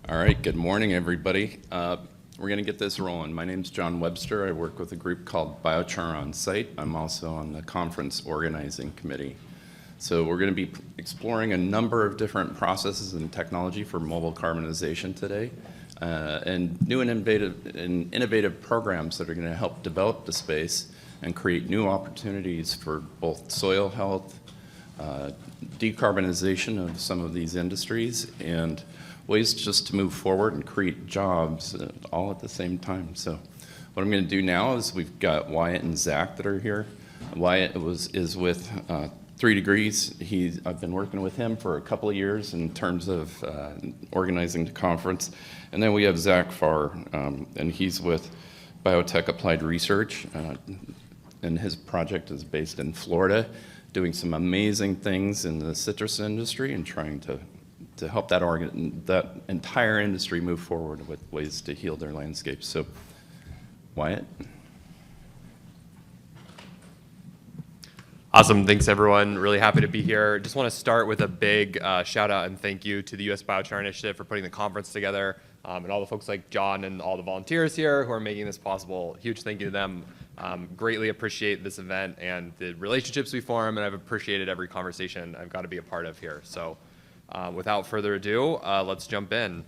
All right, good morning, everybody. We're going to get this rolling. My name's John Webster. I work with a group called Biochar on Site. I'm also on the conference organizing committee. So we're going to be exploring a number of different processes and technology for mobile carbonization today, and new and innovative programs that are going to help develop the space and create new opportunities for both soil health, decarbonization of some of these industries, and ways just to move forward and create jobs all at the same time. So what I'm going to do now is we've got Wyatt and Zack that are here. Wyatt is with 3 Degrees. I've been working with him for a couple of years in terms of organizing the conference. And then we have Zack Farr, and he's with Biotech Applied Research, and his project is based in Florida, doing some amazing things in the citrus industry and trying to help that entire industry move forward with ways to heal their landscapes. So, Wyatt. Awesome, thanks everyone. Really happy to be here. Just want to start with a big shout out and thank you to the US Biochar Initiative for putting the conference together, and all the folks like John and all the volunteers here who are making this possible. Huge thank you to them. Greatly appreciate this event and the relationships we form, and I've appreciated every conversation I've got to be a part of here. So without further ado, let's jump in.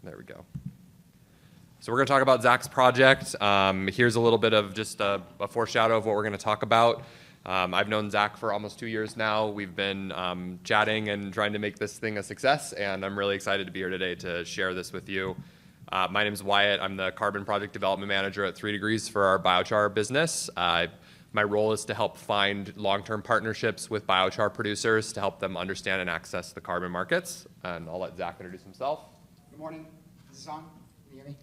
There we go. So we're going to talk about Zack's project. Here's a little bit of just a foreshadow of what we're going to talk about. I've known Zack for almost 2 years now. We've been chatting and trying to make this thing a success, and I'm really excited to be here today to share this with you. My name is Wyatt. I'm the Carbon Project Development Manager at 3 Degrees for our biochar business. My role is to help find long-term partnerships with biochar producers to help them understand and access the carbon markets. And I'll let Zack introduce himself. Good morning. Is this on? Can you hear me?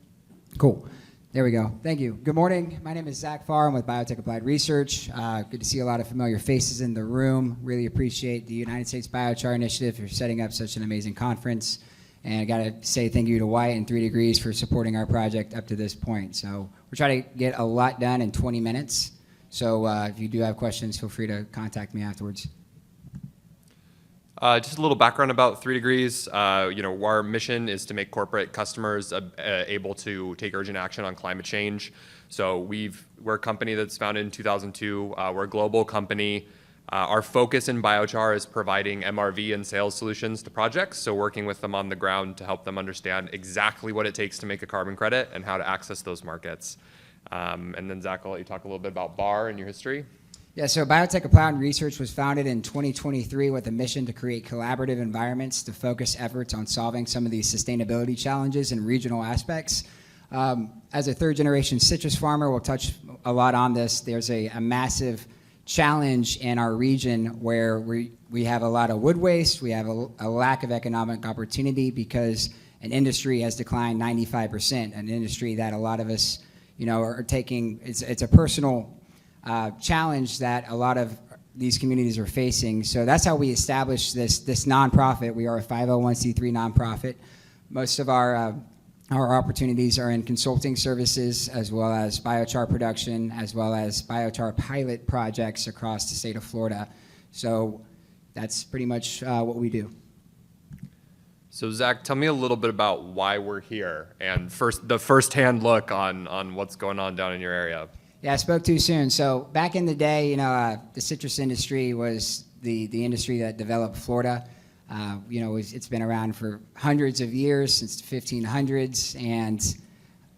Cool. There we go. Thank you. Good morning. My name is Zack Farr. I'm with Biotech Applied Research. Good to see a lot of familiar faces in the room. Really appreciate the United States Biochar Initiative for setting up such an amazing conference. And I got to say thank you to Wyatt and 3 Degrees for supporting our project up to this point. So we're trying to get a lot done in 20 minutes. So if you do have questions, feel free to contact me afterwards. Just a little background about 3 Degrees. Our mission is to make corporate customers able to take urgent action on climate change. So we're a company that's founded in 2002. We're a global company. Our focus in biochar is providing MRV and sales solutions to projects. So working with them on the ground to help them understand exactly what it takes to make a carbon credit and how to access those markets. And then Zack, I'll let you talk a little bit about Farr and your history. Yeah, so Biotech Applied Research was founded in 2023 with a mission to create collaborative environments to focus efforts on solving some of these sustainability challenges and regional aspects. As a third-generation citrus farmer, we'll touch a lot on this. There's a massive challenge in our region where we have a lot of wood waste. We have a lack of economic opportunity because an industry has declined 95%, an industry that a lot of us are taking. It's a personal challenge that a lot of these communities are facing. So that's how we established this nonprofit. We are a 501c3 nonprofit. Most of our opportunities are in consulting services, as well as biochar production, as well as biochar pilot projects across the state of Florida. So that's pretty much what we do. So Zack, tell me a little bit about why we're here and the first-hand look on what's going on down in your area. Yeah, I spoke too soon. So back in the day, the citrus industry was the industry that developed Florida. It's been around for hundreds of years, since the 1500s. And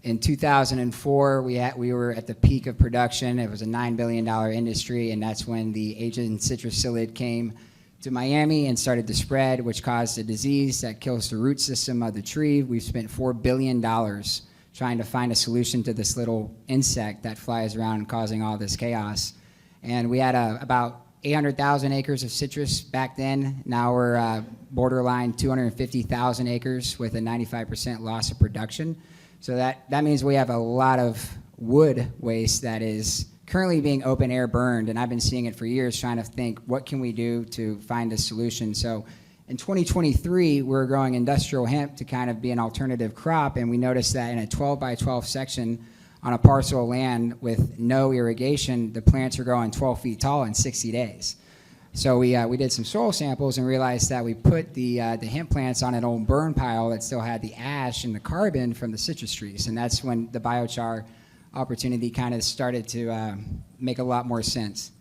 in 2004, we were at the peak of production. It was a $9 billion industry, and that's when the Asian citrus psyllid came to Miami and started to spread, which caused a disease that kills the root system of the tree. We've spent $4 billion trying to find a solution to this little insect that flies around causing all this chaos. And we had about 800,000 acres of citrus back then. Now we're borderline 250,000 acres with a 95% loss of production. So that means we have a lot of wood waste that is currently being open air burned, and I've been seeing it for years, trying to think, what can we do to find a solution? So in 2023, we're growing industrial hemp to kind of be an alternative crop, and we noticed that in a 12 by 12 section on a parcel of land with no irrigation, the plants are growing 12 feet tall in 60 days. So we did some soil samples and realized that we put the hemp plants on an old burn pile that still had the ash and the carbon from the citrus trees, and that's when the biochar opportunity kind of started to make a lot more sense.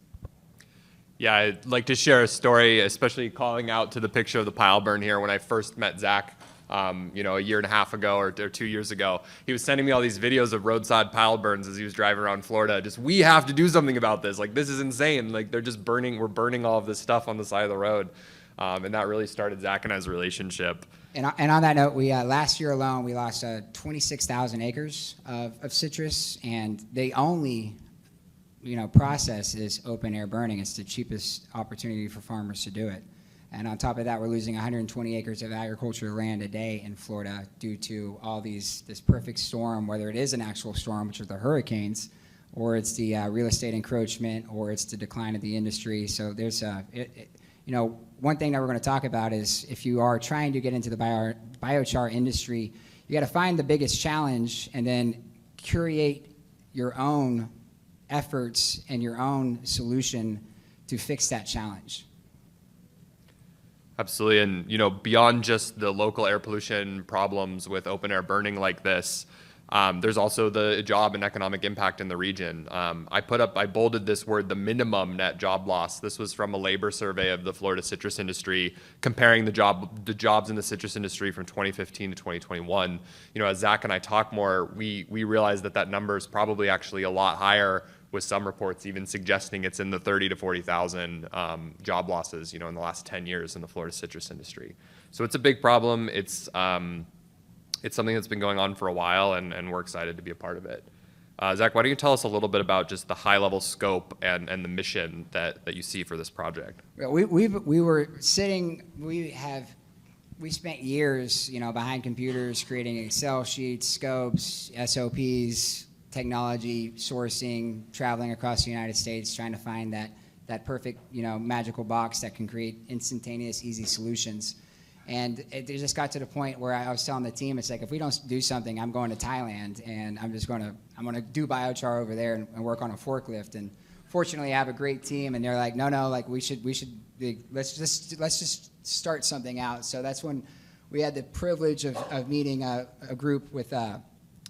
Yeah, I'd like to share a story, especially calling out to the picture of the pile burn here. When I first met Zack, a year and a half ago or 2 years ago, he was sending me all these videos of roadside pile burns as he was driving around Florida. Just, we have to do something about this. Like, this is insane. Like, they're just we're burning all of this stuff on the side of the road. And that really started Zack and I's relationship. And on that note, we last year alone, we lost 26,000 acres of citrus, and they only process is open air burning. It's the cheapest opportunity for farmers to do it. And on top of that, we're losing 120 acres of agricultural land a day in Florida due to all this perfect storm, whether it is an actual storm, which are the hurricanes, or it's the real estate encroachment, or it's the decline of the industry. So there's one thing that we're going to talk about is if you are trying to get into the biochar industry, you got to find the biggest challenge and then curate your own efforts and your own solution to fix that challenge. Absolutely, and beyond just the local air pollution problems with open air burning like this, there's also the job and economic impact in the region. I bolded this word, the minimum net job loss. This was from a labor survey of the Florida citrus industry, comparing the jobs in the citrus industry from 2015 to 2021. As Zack and I talk more, we realize that number is probably actually a lot higher, with some reports even suggesting it's in the 30 to 40,000 job losses, in the last 10 years in the Florida citrus industry. So it's a big problem. It's something that's been going on for a while, and we're excited to be a part of it. Zack, why don't you tell us a little bit about just the high-level scope and the mission that you see for this project? We spent years, behind computers creating Excel sheets, scopes, SOPs, technology, sourcing, traveling across the United States, trying to find that perfect, magical box that can create instantaneous, easy solutions. And it just got to the point where I was telling the team, it's like, if we don't do something, I'm going to Thailand, and I'm going to do biochar over there and work on a forklift. And fortunately, I have a great team, and they're like, no, like let's just start something out. So that's when we had the privilege of meeting a group with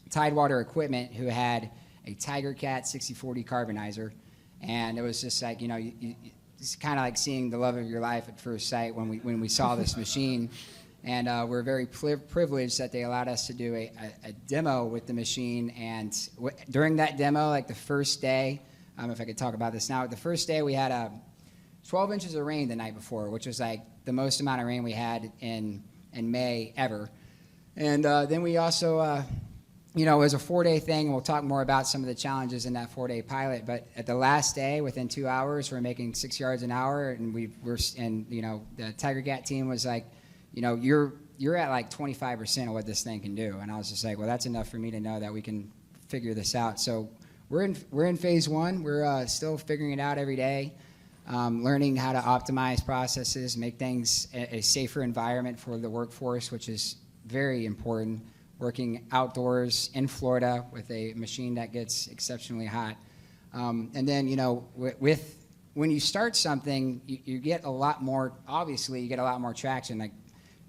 Tidewater Equipment, who had a Tiger Cat 6040 carbonizer, and it was just like, it's kind of like seeing the love of your life at first sight when we saw this machine. And we're very privileged that they allowed us to do a demo with the machine. And during that demo, like the first day, if I could talk about this now, the first day we had 12 inches of rain the night before, which was like the most amount of rain we had in May ever. And then we also it was a 4-day thing, and we'll talk more about some of the challenges in that 4-day pilot. But at the last day, within 2 hours, we're making 6 yards an hour, and the Tiger Cat team was like, you're at like 25% of what this thing can do. And I was just like, well, that's enough for me to know that we can figure this out. So we're in phase one. We're still figuring it out every day, learning how to optimize processes, make things a safer environment for the workforce, which is very important. Working outdoors in Florida with a machine that gets exceptionally hot. And then, when you start something, you get a lot more, obviously, you get a lot more traction. Like,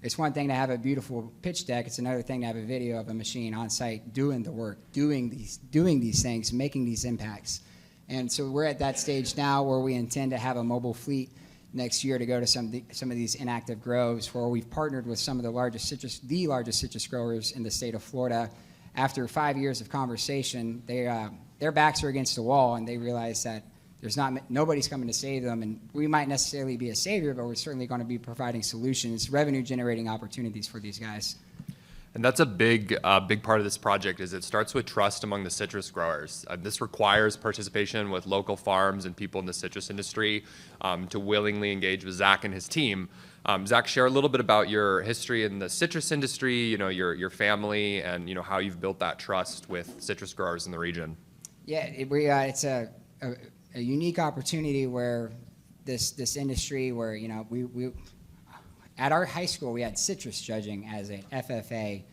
it's one thing to have a beautiful pitch deck. It's another thing to have a video of a machine on site doing the work, doing these things, making these impacts. And so we're at that stage now where we intend to have a mobile fleet next year to go to some of these inactive groves, where we've partnered with some of the largest citrus growers in the state of Florida. After 5 years of conversation, their backs are against the wall, and they realize that nobody's coming to save them, and we might necessarily be a savior, but we're certainly going to be providing solutions, revenue-generating opportunities for these guys. And that's a big part of this project. Is it starts with trust among the citrus growers. This requires participation with local farms and people in the citrus industry to willingly engage with Zack and his team. Zack, share a little bit about your history in the citrus industry, your family, and how you've built that trust with citrus growers in the region. Yeah, it's a unique opportunity where this industry, where we at our high school, we had citrus judging as an FFA,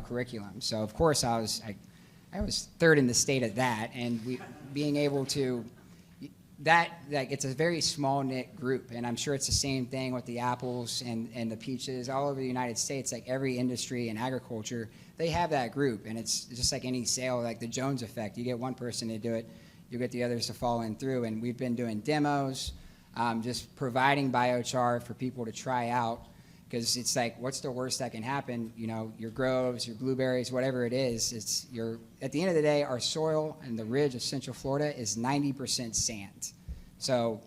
curriculum. So of course I was third in the state at that, and being able to it's a very small knit group, and I'm sure it's the same thing with the apples and the peaches all over the United States. Like every industry in agriculture, they have that group, and it's just like any sale, like the Jones effect. You get one person to do it, you get the others to fall in through. And we've been doing demos, just providing biochar for people to try out, because it's like, what's the worst that can happen? You know, your groves, your blueberries, whatever it is. At the end of the day, our soil and the ridge of Central Florida is 90% sand. So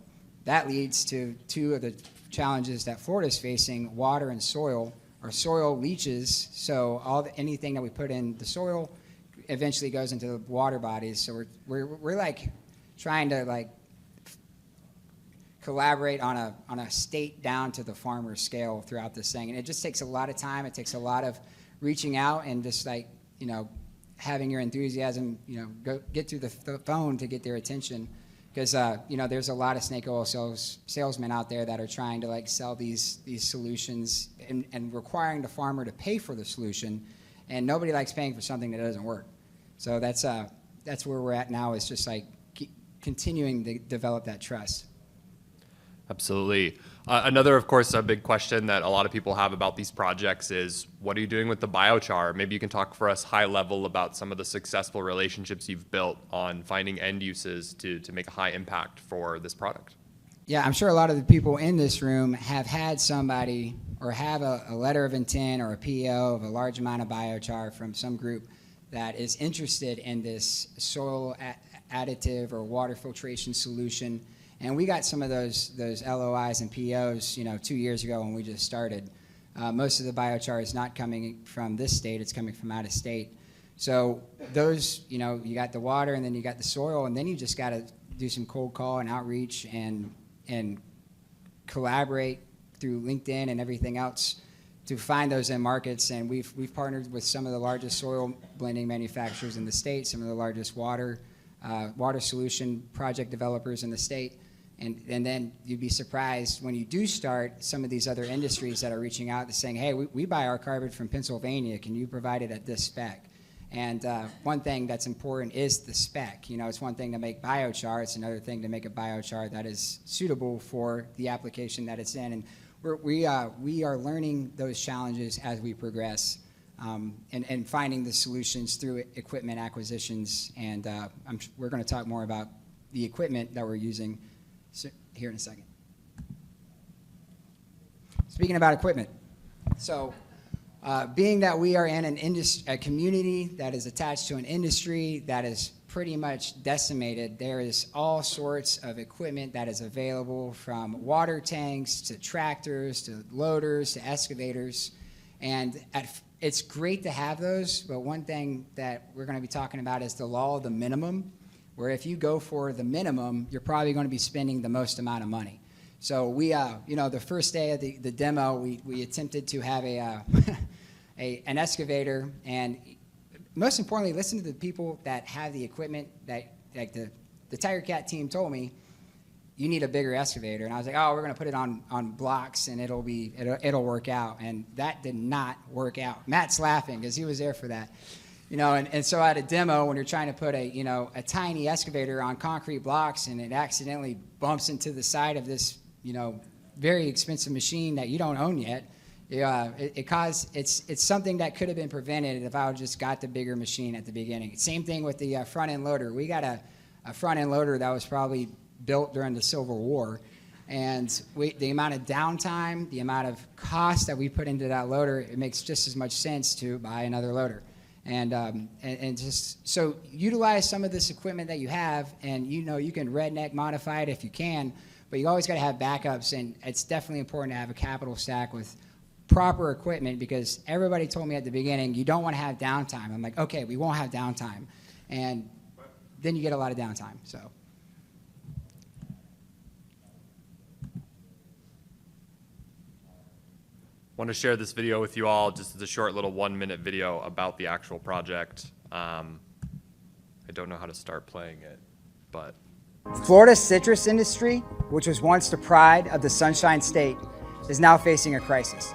that leads to two of the challenges that Florida is facing: water and soil. Our soil leaches, so anything that we put in the soil eventually goes into the water bodies. So we're like trying to like collaborate on a state down to the farmer scale throughout this thing, and it just takes a lot of time. It takes a lot of reaching out and just like, you know, having your enthusiasm, you know, go get through the phone to get their attention, because you know, there's a lot of snake oil salesmen out there that are trying to like sell these solutions and requiring the farmer to pay for the solution, and nobody likes paying for something that doesn't work. So that's where we're at now, is just like continuing to develop that trust. Absolutely. Another, of course, a big question that a lot of people have about these projects is, what are you doing with the biochar? Maybe you can talk for us high level about some of the successful relationships you've built on finding end uses to make a high impact for this product. Yeah, I'm sure a lot of the people in this room have had somebody or have a letter of intent or a PO of a large amount of biochar from some group that is interested in this soil additive or water filtration solution. And we got some of those LOIs and POs, you know, 2 years ago when we just started. Most of the biochar is not coming from this state; it's coming from out of state. So those, you know, you got the water, and then you got the soil, and then you just got to do some cold call and outreach and collaborate through LinkedIn and everything else to find those end markets. And we've partnered with some of the largest soil blending manufacturers in the state, some of the largest water solution project developers in the state. And then you'd be surprised when you do start some of these other industries that are reaching out to saying, hey, we buy our carbon from Pennsylvania. Can you provide it at this spec? And one thing that's important is the spec. You know, it's one thing to make biochar. It's another thing to make a biochar that is suitable for the application that it's in. And we are learning those challenges as we progress, and finding the solutions through equipment acquisitions. And we're going to talk more about the equipment that we're using here in a second. Speaking about equipment, so being that we are in a community that is attached to an industry that is pretty much decimated, there is all sorts of equipment that is available, from water tanks to tractors to loaders to excavators. And it's great to have those, but one thing that we're going to be talking about is the law of the minimum, where if you go for the minimum, you're probably going to be spending the most amount of money. So we, you know, the first day of the demo, we attempted to have an excavator, and most importantly, listen to the people that have the equipment. That, like the Tiger Cat team told me, you need a bigger excavator. And I was like, oh, we're going to put it on blocks and it'll work out. And that did not work out. Matt's laughing because he was there for that. You know, and so at a demo, when you're trying to put a tiny excavator on concrete blocks and it accidentally bumps into the side of this, you know, very expensive machine that you don't own yet, it's something that could have been prevented if I would just got the bigger machine at the beginning. Same thing with the front end loader. We got a front end loader that was probably built during the Civil War, and the amount of downtime, the amount of cost that we put into that loader, it makes just as much sense to buy another loader. And just so utilize some of this equipment that you have, and you know you can redneck modify it if you can, but you always got to have backups, and it's definitely important to have a capital stack with proper equipment, because everybody told me at the beginning, you don't want to have downtime. I'm like, okay, we won't have downtime, and then you get a lot of downtime. So. Want to share this video with you all, just as a short little 1-minute video about the actual project. I don't know how to start playing it, but. Florida's citrus industry, which was once the pride of the Sunshine State, is now facing a crisis.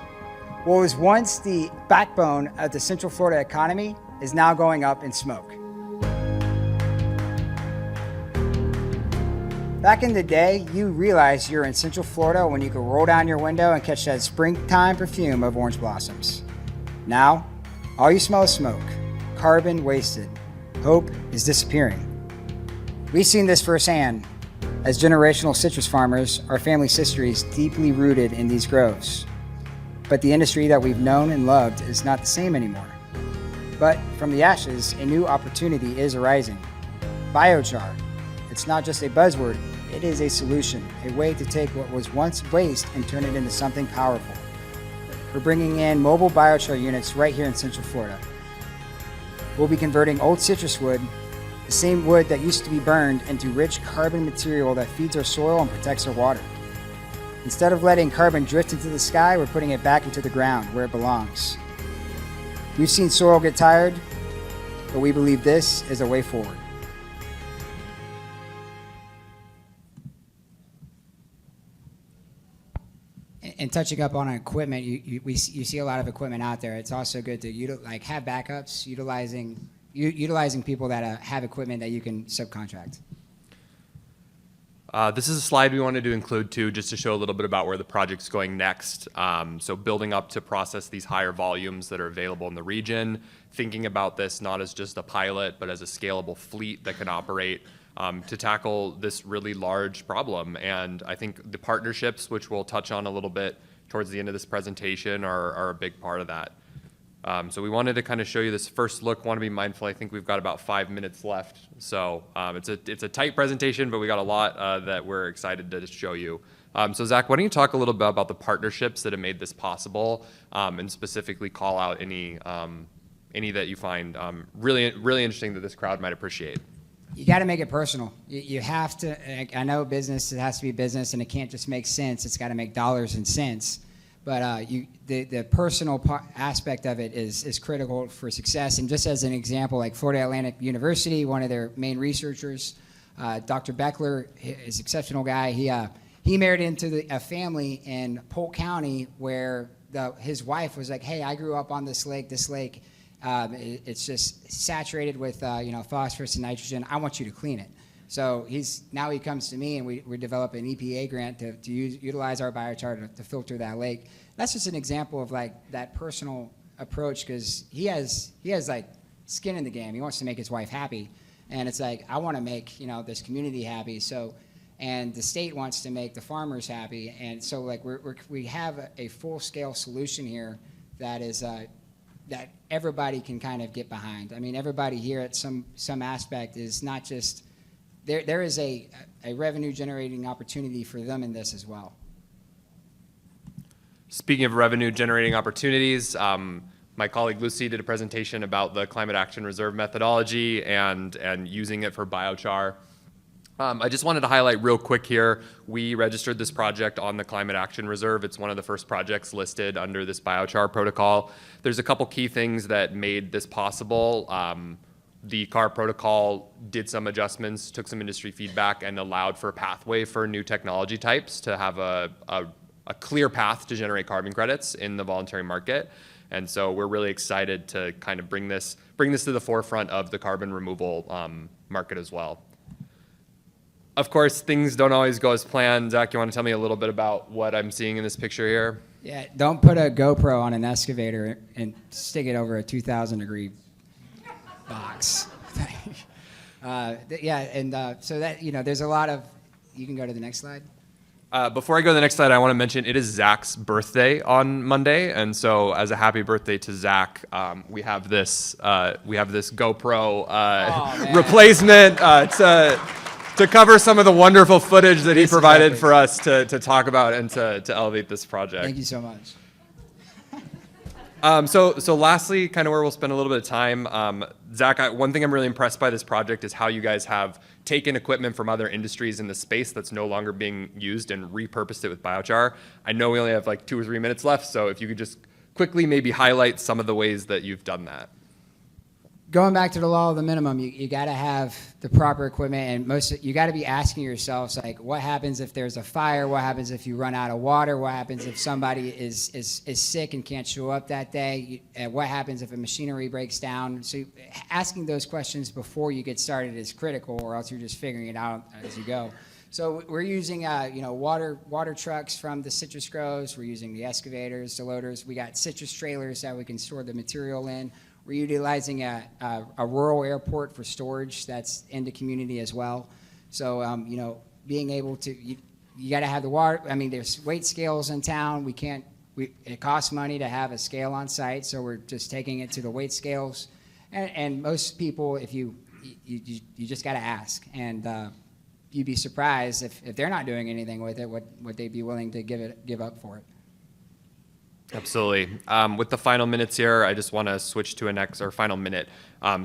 What was once the backbone of the Central Florida economy is now going up in smoke. Back in the day, you realized you're in Central Florida when you could roll down your window and catch that springtime perfume of orange blossoms. Now, all you smell is smoke, carbon wasted. Hope is disappearing. We've seen this firsthand. As generational citrus farmers, our family's history is deeply rooted in these groves. But the industry that we've known and loved is not the same anymore. But from the ashes, a new opportunity is arising. Biochar. It's not just a buzzword, it is a solution, a way to take what was once waste and turn it into something powerful. We're bringing in mobile biochar units right here in Central Florida. We'll be converting old citrus wood, the same wood that used to be burned, into rich carbon material that feeds our soil and protects our water. Instead of letting carbon drift into the sky, we're putting it back into the ground where it belongs. We've seen soil get tired, but we believe this is a way forward. And touching up on equipment, you see a lot of equipment out there. It's also good to have backups, utilizing people that have equipment that you can subcontract. This is a slide we wanted to include too, just to show a little bit about where the project's going next. So building up to process these higher volumes that are available in the region, thinking about this not as just a pilot, but as a scalable fleet that can operate to tackle this really large problem. And I think the partnerships, which we'll touch on a little bit towards the end of this presentation, are a big part of that. So we wanted to kind of show you this first look. Want to be mindful, I think we've got about 5 minutes left. So it's a tight presentation, but we got a lot that we're excited to show you. So Zach, why don't you talk a little bit about the partnerships that have made this possible, and specifically call out any that you find really interesting that this crowd might appreciate. You got to make it personal. You have to. I know business, it has to be business, and it can't just make sense. It's got to make dollars and cents. But the personal aspect of it is critical for success. And just as an example, like Florida Atlantic University, one of their main researchers, Dr. Beckler, is an exceptional guy. He married into a family in Polk County where his wife was like, "Hey, I grew up on this lake. It's just saturated with phosphorus and nitrogen. I want you to clean it." So he comes to me, and we develop an EPA grant to utilize our biochar to filter that lake. That's just an example of like that personal approach, because he has like skin in the game. He wants to make his wife happy, and it's like, I want to make this community happy. So, and the state wants to make the farmers happy, and so like we have a full scale solution here that is that everybody can kind of get behind. I mean, everybody here at some aspect is not just. There is a revenue generating opportunity for them in this as well. Speaking of revenue generating opportunities, my colleague Lucy did a presentation about the Climate Action Reserve methodology and using it for biochar. I just wanted to highlight real quick here, we registered this project on the Climate Action Reserve. It's one of the first projects listed under this biochar protocol. There's a couple key things that made this possible. The CAR protocol did some adjustments, took some industry feedback, and allowed for a pathway for new technology types to have a clear path to generate carbon credits in the voluntary market. And so we're really excited to kind of bring this to the forefront of the carbon removal market as well. Of course, things don't always go as planned. Zach, you want to tell me a little bit about what I'm seeing in this picture here? Yeah, don't put a GoPro on an excavator and stick it over a 2,000-degree box. So that, there's a lot of, you can go to the next slide. Before I go to the next slide, I want to mention it is Zach's birthday on Monday, and so as a happy birthday to Zach, we have this GoPro replacement to cover some of the wonderful footage that he provided for us to talk about and to elevate this project. Thank you so much. So lastly, kind of where we'll spend a little bit of time, Zach, one thing I'm really impressed by this project is how you guys have taken equipment from other industries in the space that's no longer being used and repurposed it with biochar. I know we only have like 2 or 3 minutes left, so if you could just quickly maybe highlight some of the ways that you've done that. Going back to the law of the minimum, you got to have the proper equipment, and you got to be asking yourselves, like, what happens if there's a fire? What happens if you run out of water? What happens if somebody is sick and can't show up that day? What happens if a machinery breaks down? So asking those questions before you get started is critical, or else you're just figuring it out as you go. So we're using, water trucks from the citrus groves. We're using the excavators, the loaders. We got citrus trailers that we can store the material in. We're utilizing a rural airport for storage that's in the community as well. So, being able to, you got to have the water. I mean, there's weight scales in town. It costs money to have a scale on site, so we're just taking it to the weight scales. And most people, if you just got to ask. And you'd be surprised if they're not doing anything with it, what they'd be willing to give up for it. Absolutely. With the final minutes here, I just want to switch to final minute.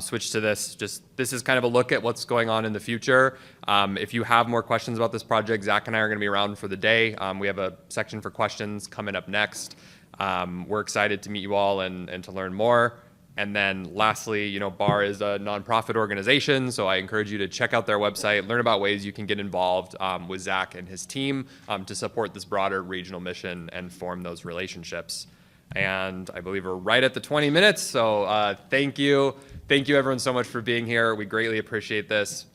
Switch to this. This is kind of a look at what's going on in the future. If you have more questions about this project, Zach and I are going to be around for the day. We have a section for questions coming up next. We're excited to meet you all and to learn more. And then lastly, BAR is a nonprofit organization, so I encourage you to check out their website, learn about ways you can get involved with Zack and his team to support this broader regional mission and form those relationships. And I believe we're right at the 20 minutes, so thank you. Thank you everyone so much for being here. We greatly appreciate this.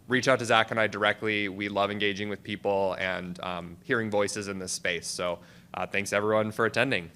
Reach out to Zack and I directly. We love engaging with people and hearing voices in this space. So thanks everyone for attending.